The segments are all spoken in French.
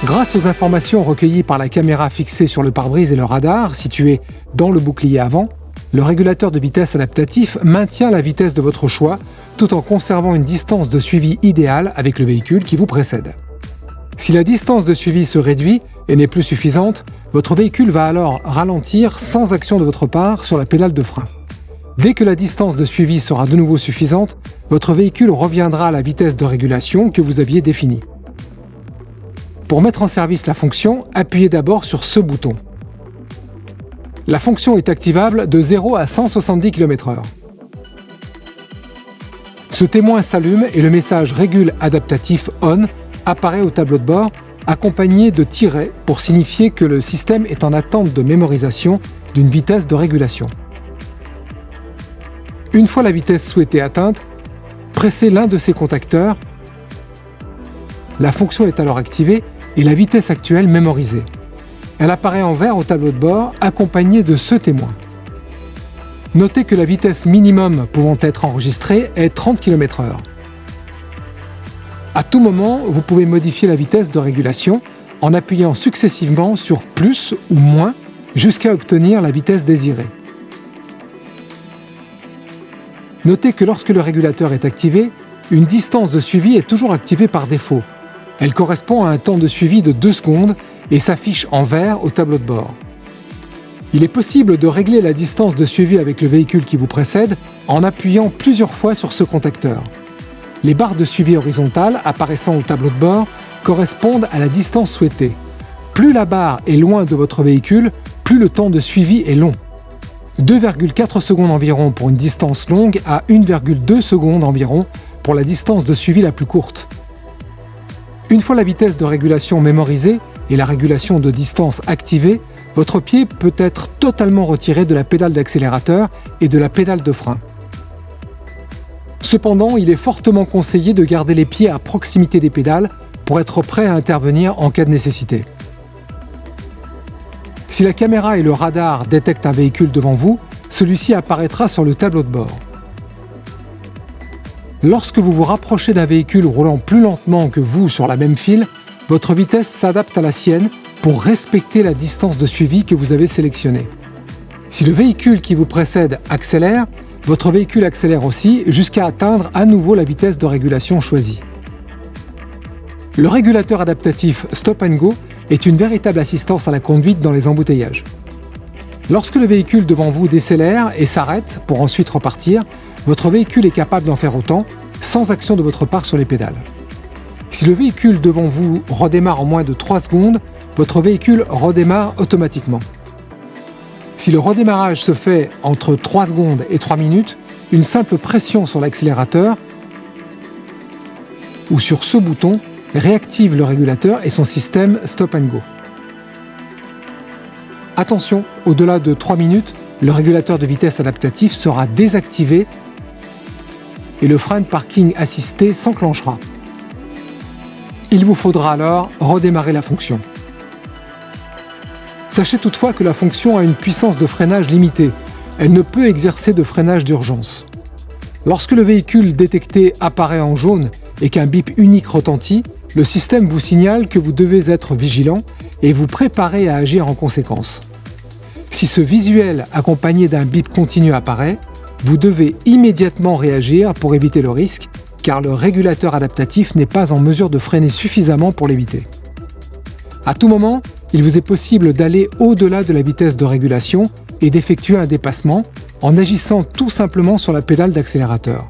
Grâce aux informations recueillies par la caméra fixée sur le pare-brise et le radar, situé dans le bouclier avant, le régulateur de vitesse adaptatif maintient la vitesse de votre choix tout en conservant une distance de suivi idéale avec le véhicule qui vous précède. Si la distance de suivi se réduit et n'est plus suffisante, votre véhicule va alors ralentir sans action de votre part sur la pédale de frein. Dès que la distance de suivi sera de nouveau suffisante, votre véhicule reviendra à la vitesse de régulation que vous aviez définie. Pour mettre en service la fonction, appuyez d'abord sur ce bouton. La fonction est activable de 0 à 170 km/h. Ce témoin s'allume et le message Régule adaptatif ON apparaît au tableau de bord, accompagné de tirets pour signifier que le système est en attente de mémorisation d'une vitesse de régulation. Une fois la vitesse souhaitée atteinte, pressez l'un de ces contacteurs. La fonction est alors activée et la vitesse actuelle mémorisée. Elle apparaît en vert au tableau de bord, accompagnée de ce témoin. Notez que la vitesse minimum pouvant être enregistrée est 30 km/h. À tout moment, vous pouvez modifier la vitesse de régulation en appuyant successivement sur plus ou moins jusqu'à obtenir la vitesse désirée. Notez que lorsque le régulateur est activé, une distance de suivi est toujours activée par défaut. Elle correspond à un temps de suivi de 2 secondes et s'affiche en vert au tableau de bord. Il est possible de régler la distance de suivi avec le véhicule qui vous précède en appuyant plusieurs fois sur ce contacteur. Les barres de suivi horizontales apparaissant au tableau de bord correspondent à la distance souhaitée. Plus la barre est loin de votre véhicule, plus le temps de suivi est long. 2,4 secondes environ pour une distance longue à 1,2 secondes environ pour la distance de suivi la plus courte. Une fois la vitesse de régulation mémorisée et la régulation de distance activée, votre pied peut être totalement retiré de la pédale d'accélérateur et de la pédale de frein. Cependant, il est fortement conseillé de garder les pieds à proximité des pédales pour être prêt à intervenir en cas de nécessité. Si la caméra et le radar détectent un véhicule devant vous, celui-ci apparaîtra sur le tableau de bord. Lorsque vous vous rapprochez d'un véhicule roulant plus lentement que vous sur la même file, votre vitesse s'adapte à la sienne pour respecter la distance de suivi que vous avez sélectionnée. Si le véhicule qui vous précède accélère, votre véhicule accélère aussi jusqu'à atteindre à nouveau la vitesse de régulation choisie. Le régulateur adaptatif Stop & Go est une véritable assistance à la conduite dans les embouteillages. Lorsque le véhicule devant vous décélère et s'arrête pour ensuite repartir, votre véhicule est capable d'en faire autant, sans action de votre part sur les pédales. Si le véhicule devant vous redémarre en moins de 3 secondes, votre véhicule redémarre automatiquement. Si le redémarrage se fait entre 3 secondes et 3 minutes, une simple pression sur l'accélérateur ou sur ce bouton réactive le régulateur et son système Stop & Go. Attention, au-delà de 3 minutes, le régulateur de vitesse adaptatif sera désactivé et le frein de parking assisté s'enclenchera. Il vous faudra alors redémarrer la fonction. Sachez toutefois que la fonction a une puissance de freinage limitée. Elle ne peut exercer de freinage d'urgence. Lorsque le véhicule détecté apparaît en jaune et qu'un bip unique retentit, le système vous signale que vous devez être vigilant et vous préparer à agir en conséquence. Si ce visuel accompagné d'un bip continu apparaît, vous devez immédiatement réagir pour éviter le risque, car le régulateur adaptatif n'est pas en mesure de freiner suffisamment pour l'éviter. À tout moment, il vous est possible d'aller au-delà de la vitesse de régulation et d'effectuer un dépassement en agissant tout simplement sur la pédale d'accélérateur.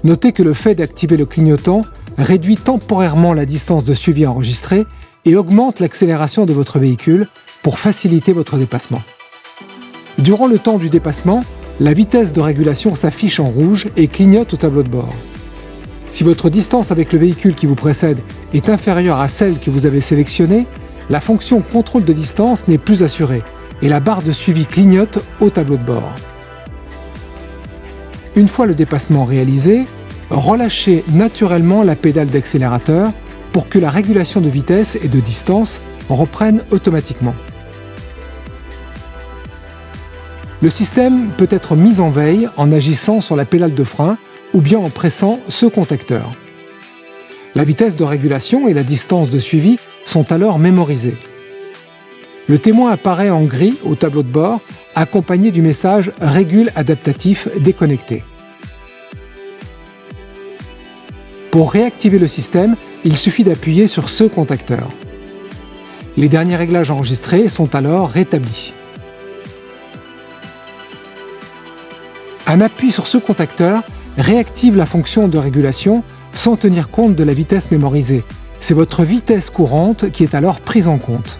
Notez que le fait d'activer le clignotant réduit temporairement la distance de suivi enregistrée et augmente l'accélération de votre véhicule pour faciliter votre dépassement. Durant le temps du dépassement, la vitesse de régulation s'affiche en rouge et clignote au tableau de bord. Si votre distance avec le véhicule qui vous précède est inférieure à celle que vous avez sélectionnée, la fonction contrôle de distance n'est plus assurée et la barre de suivi clignote au tableau de bord. Une fois le dépassement réalisé, relâchez naturellement la pédale d'accélérateur pour que la régulation de vitesse et de distance reprenne automatiquement. Le système peut être mis en veille en agissant sur la pédale de frein ou bien en pressant ce contacteur. La vitesse de régulation et la distance de suivi sont alors mémorisées. Le témoin apparaît en gris au tableau de bord, accompagné du message « Régule adaptatif déconnecté ». Pour réactiver le système, il suffit d'appuyer sur ce contacteur. Les derniers réglages enregistrés sont alors rétablis. Un appui sur ce contacteur réactive la fonction de régulation sans tenir compte de la vitesse mémorisée. C'est votre vitesse courante qui est alors prise en compte.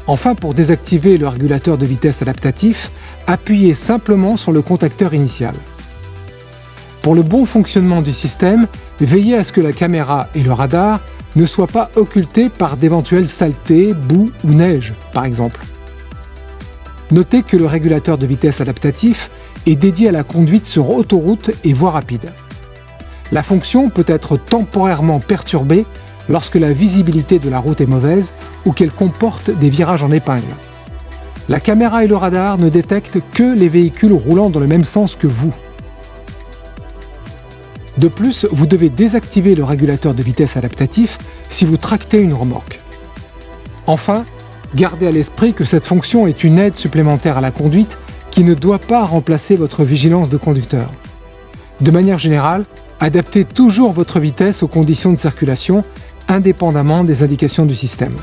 Enfin, pour désactiver le régulateur de vitesse adaptatif, appuyez simplement sur le contacteur initial. Pour le bon fonctionnement du système, veillez à ce que la caméra et le radar ne soient pas occultés par d'éventuelles saletés, boue ou neige, par exemple. Notez que le régulateur de vitesse adaptatif est dédié à la conduite sur autoroute et voie rapide. La fonction peut être temporairement perturbée lorsque la visibilité de la route est mauvaise ou qu'elle comporte des virages en épingle. La caméra et le radar ne détectent que les véhicules roulant dans le même sens que vous. De plus, vous devez désactiver le régulateur de vitesse adaptatif si vous tractez une remorque. Enfin, gardez à l'esprit que cette fonction est une aide supplémentaire à la conduite qui ne doit pas remplacer votre vigilance de conducteur. De manière générale, adaptez toujours votre vitesse aux conditions de circulation, indépendamment des indications du système.